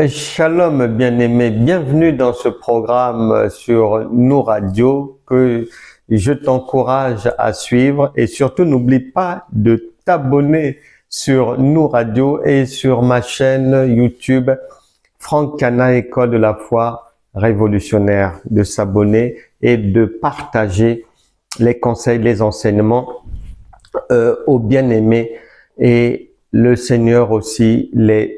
Shalom bien-aimé, bienvenue dans ce programme sur Nous Radio que je t'encourage à suivre et surtout n'oublie pas de t'abonner sur Nous Radio et sur ma chaîne YouTube Franck Cana École de la foi révolutionnaire, de s'abonner et de partager les conseils, les enseignements aux bien-aimés et le Seigneur aussi les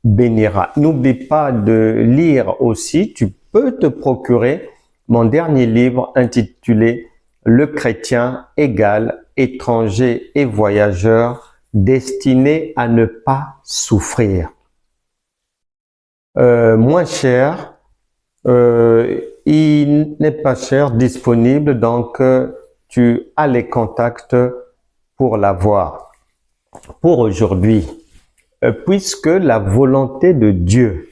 bénira. N'oublie pas de lire aussi, tu peux te procurer mon dernier livre intitulé Le chrétien égal, étranger et voyageur, destiné à ne pas souffrir. Moins cher, il n'est pas cher, disponible, donc tu as les contacts pour l'avoir. Pour aujourd'hui, puisque la volonté de Dieu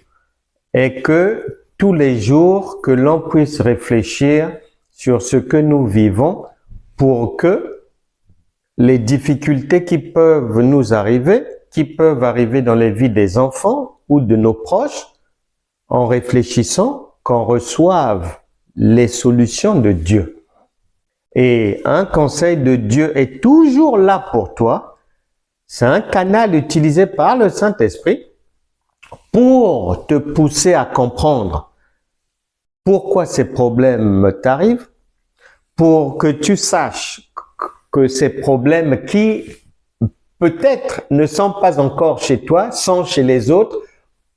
est que tous les jours que l'on puisse réfléchir sur ce que nous vivons pour que les difficultés qui peuvent nous arriver, qui peuvent arriver dans les vies des enfants ou de nos proches, en réfléchissant, qu'on reçoive les solutions de Dieu. Et un conseil de Dieu est toujours là pour toi. C'est un canal utilisé par le Saint-Esprit pour te pousser à comprendre pourquoi ces problèmes t'arrivent, pour que tu saches que ces problèmes qui peut-être ne sont pas encore chez toi, sont chez les autres,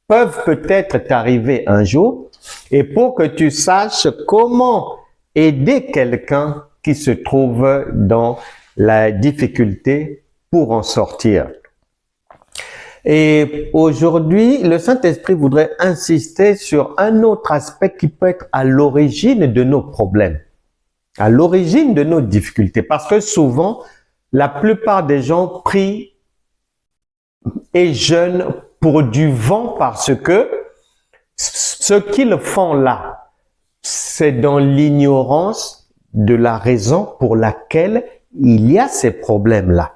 peuvent peut-être t'arriver un jour, et pour que tu saches comment aider quelqu'un qui se trouve dans la difficulté pour en sortir. Et aujourd'hui, le Saint-Esprit voudrait insister sur un autre aspect qui peut être à l'origine de nos problèmes, à l'origine de nos difficultés. Parce que souvent, la plupart des gens prient et jeûnent pour du vent parce que ce qu'ils font là, c'est dans l'ignorance de la raison pour laquelle il y a ces problèmes-là.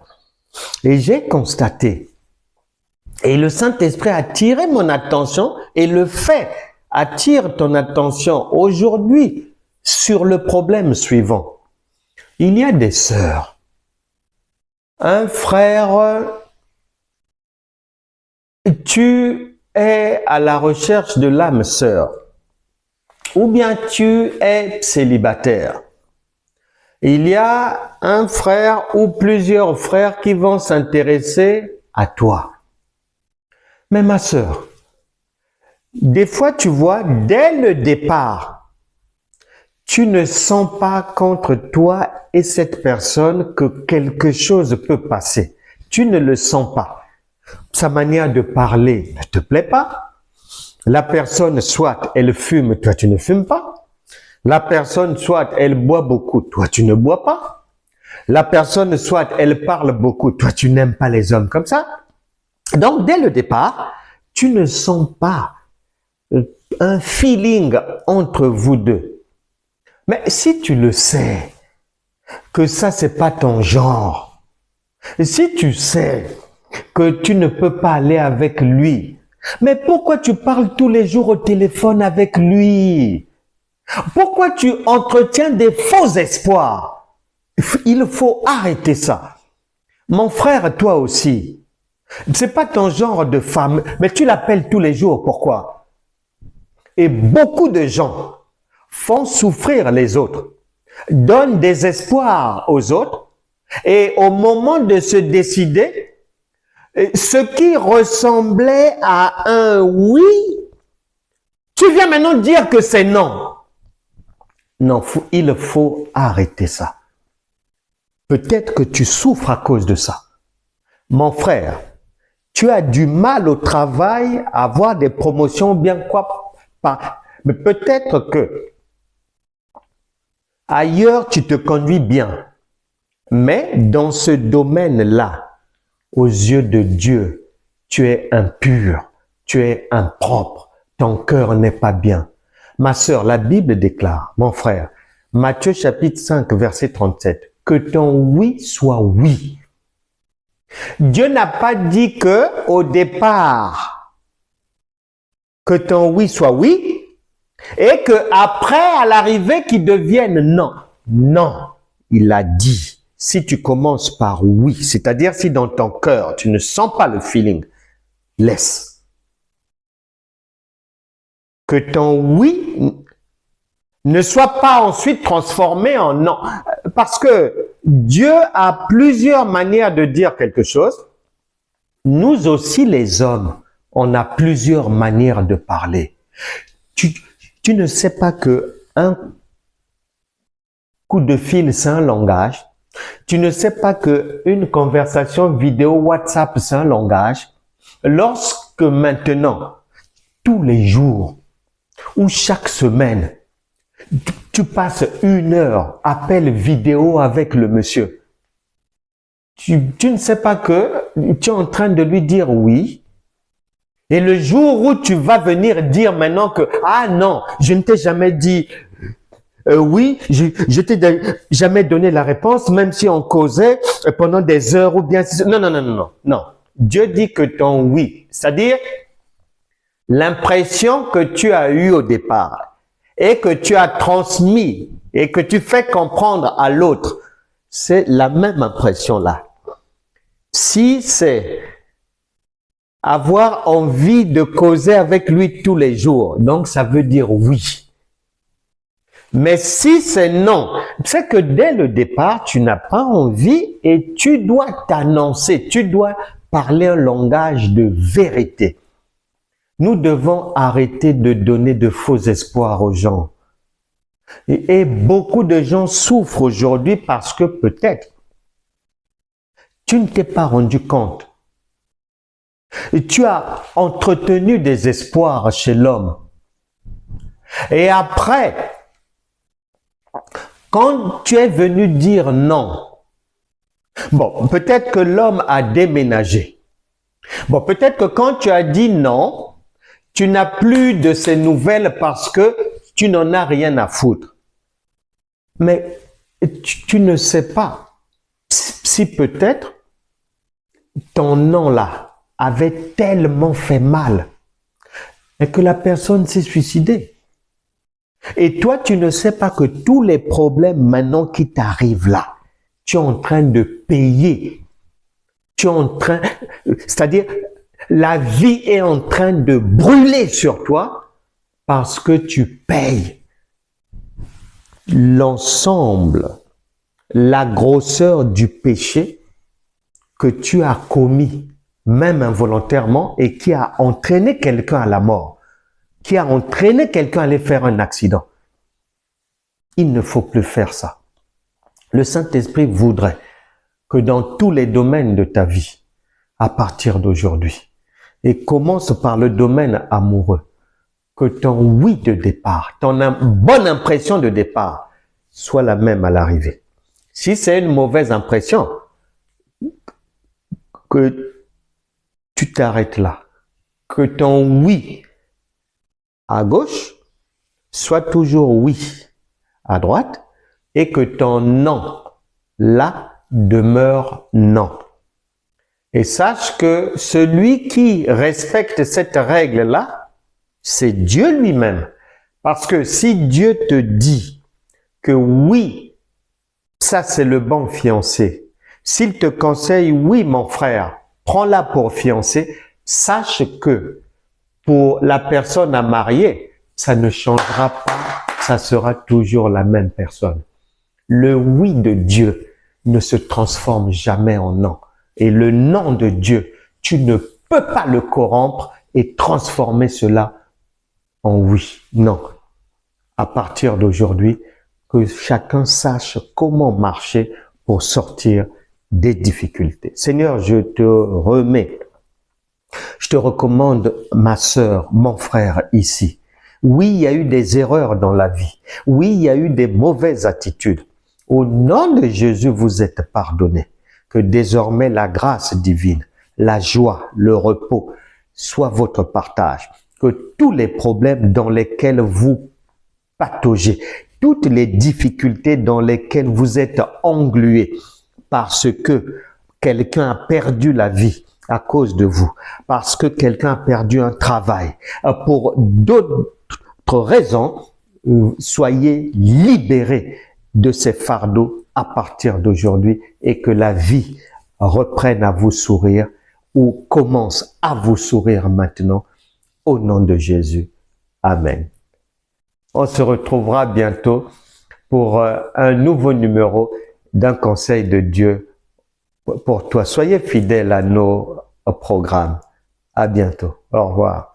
Et j'ai constaté, et le Saint-Esprit a attiré mon attention, et le fait attire ton attention aujourd'hui sur le problème suivant. Il y a des sœurs, un frère, tu es à la recherche de l'âme sœur, ou bien tu es célibataire. Il y a un frère ou plusieurs frères qui vont s'intéresser à toi. Mais ma sœur, des fois tu vois, dès le départ, tu ne sens pas contre toi et cette personne que quelque chose peut passer. Tu ne le sens pas. Sa manière de parler ne te plaît pas. La personne, soit elle fume, toi tu ne fumes pas. La personne, soit elle boit beaucoup, toi tu ne bois pas. La personne, soit elle parle beaucoup, toi tu n'aimes pas les hommes comme ça. Donc dès le départ, tu ne sens pas un feeling entre vous deux. Mais si tu le sais, que ça c'est pas ton genre, si tu sais que tu ne peux pas aller avec lui, mais pourquoi tu parles tous les jours au téléphone avec lui? Pourquoi tu entretiens des faux espoirs? Il faut arrêter ça. Mon frère, toi aussi, c'est pas ton genre de femme, mais tu l'appelles tous les jours. Pourquoi? Et beaucoup de gens font souffrir les autres, donnent des espoirs aux autres, et au moment de se décider, ce qui ressemblait à un oui, tu viens maintenant dire que c'est non. Non, il faut arrêter ça. Peut-être que tu souffres à cause de ça. Mon frère, tu as du mal au travail à avoir des promotions, bien quoi pas. Mais peut-être que ailleurs, tu te conduis bien. Mais dans ce domaine-là, aux yeux de Dieu, tu es impur, tu es impropre, ton cœur n'est pas bien. Ma sœur, la Bible déclare, mon frère, Matthieu chapitre 5, verset 37, que ton oui soit oui. Dieu n'a pas dit que au départ, que ton oui soit oui et que après, à l'arrivée, qu'il devienne non. Non, il a dit. Si tu commences par oui, c'est-à-dire si dans ton cœur, tu ne sens pas le feeling, laisse. Que ton oui ne soit pas ensuite transformé en non. Parce que Dieu a plusieurs manières de dire quelque chose. Nous aussi, les hommes, on a plusieurs manières de parler. Tu ne sais pas que un coup de fil, c'est un langage. Tu ne sais pas que une conversation vidéo WhatsApp, c'est un langage. Lorsque maintenant, tous les jours ou chaque semaine, tu passes 1 heure, appel vidéo avec le monsieur. Tu ne sais pas que tu es en train de lui dire oui. Et le jour où tu vas venir dire maintenant que, ah non, je ne t'ai jamais dit oui, je t'ai jamais donné la réponse, même si on causait pendant des heures ou bien... Non, non, non, non, non, non. Dieu dit que ton oui, c'est-à-dire l'impression que tu as eue au départ et que tu as transmis et que tu fais comprendre à l'autre, c'est la même impression-là. Si c'est avoir envie de causer avec lui tous les jours, donc ça veut dire oui. Mais si c'est non, c'est que dès le départ, tu n'as pas envie et tu dois t'annoncer, tu dois parler un langage de vérité. Nous devons arrêter de donner de faux espoirs aux gens. Et beaucoup de gens souffrent aujourd'hui parce que peut-être tu ne t'es pas rendu compte. Et tu as entretenu des espoirs chez l'homme. Et après, quand tu es venu dire non, bon, peut-être que l'homme a déménagé. Bon, peut-être que quand tu as dit non, tu n'as plus de ces nouvelles parce que tu n'en as rien à foutre. Mais tu ne sais pas si peut-être ton non-là avait tellement fait mal et que la personne s'est suicidée. Et toi, tu ne sais pas que tous les problèmes maintenant qui t'arrivent là, tu es en train de payer. Tu es en train, c'est-à-dire, la vie est en train de brûler sur toi parce que tu payes l'ensemble, la grosseur du péché que tu as commis, même involontairement, et qui a entraîné quelqu'un à la mort, qui a entraîné quelqu'un à aller faire un accident. Il ne faut plus faire ça. Le Saint-Esprit voudrait que dans tous les domaines de ta vie, à partir d'aujourd'hui, et commence par le domaine amoureux, que ton oui de départ, ton bonne impression de départ, soit la même à l'arrivée. Si c'est une mauvaise impression, que tu t'arrêtes là, que ton oui à gauche soit toujours oui à droite et que ton non là demeure non. Et sache que celui qui respecte cette règle-là, c'est Dieu lui-même. Parce que si Dieu te dit que oui, ça c'est le bon fiancé, s'il te conseille, oui mon frère, prends-la pour fiancé, sache que pour la personne à marier, ça ne changera pas, ça sera toujours la même personne. Le oui de Dieu ne se transforme jamais en non. Et le non de Dieu, tu ne peux pas le corrompre et transformer cela en oui. Non. À partir d'aujourd'hui, que chacun sache comment marcher pour sortir des difficultés. Seigneur, je te remets. Je te recommande ma sœur, mon frère ici. Oui, il y a eu des erreurs dans la vie. Oui, il y a eu des mauvaises attitudes. Au nom de Jésus, vous êtes pardonnés. Que désormais la grâce divine, la joie, le repos soit votre partage. Que tous les problèmes dans lesquels vous pataugez, toutes les difficultés dans lesquelles vous êtes englués parce que quelqu'un a perdu la vie, à cause de vous, parce que quelqu'un a perdu un travail, pour d'autres raisons, soyez libérés de ces fardeaux à partir d'aujourd'hui et que la vie reprenne à vous sourire ou commence à vous sourire maintenant au nom de Jésus. Amen. On se retrouvera bientôt pour un nouveau numéro d'un conseil de Dieu pour toi. Soyez fidèles à nos programmes. À bientôt. Au revoir.